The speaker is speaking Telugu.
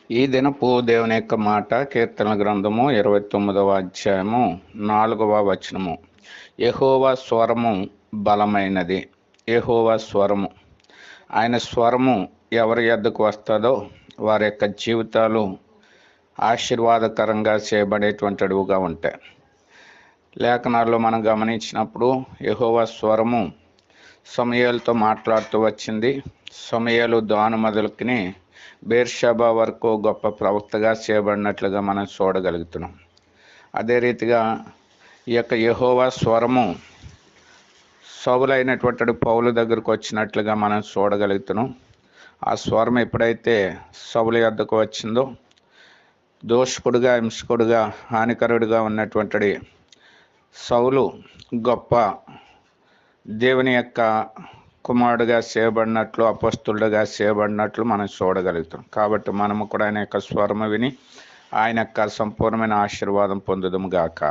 ఈ దినపు దేవుని యొక్క మాట కీర్తన గ్రంథము 29వ అధ్యాయము 4వ వచనము. యెహోవా స్వరము బలమైనది. యెహోవా స్వరము, ఆయన స్వరము ఎవరి యొద్దకు వస్తుందో వారి యొక్క జీవితాలు ఆశీర్వాదకరంగా చేయబడేటువంటివిగా ఉంటాయి. లేఖనాల్లో మనం గమనించినప్పుడు యెహోవా స్వరము సమూయేలుతో మాట్లాడుతూ వచ్చింది. సమూయేలు దాను మొదలుకుని బేర్షెబా వరకు గొప్ప ప్రవక్తగా చేయబడినట్లుగా మనం చూడగలుగుతున్నాం. అదే రీతిగా ఈ యొక్క యెహోవా స్వరము సౌలైనటువంటి పౌలు దగ్గరకు వచ్చినట్లుగా మనం చూడగలుగుతున్నాం. ఆ స్వరం ఎప్పుడైతే సౌలు యొద్దకు వచ్చిందో, దోషకుడుగా, హింసకుడుగా, హానికరుడుగా ఉన్నటువంటి సౌలు గొప్ప దేవుని యొక్క కుమారుడుగా చేయబడినట్లు, అపొస్తలుడుగా చేయబడినట్లు మనం చూడగలుగుతాం. కాబట్టి మనము కూడా ఆయన యొక్క స్వరము విని ఆయన యొక్క సంపూర్ణమైన ఆశీర్వాదం పొందుదాము గాక.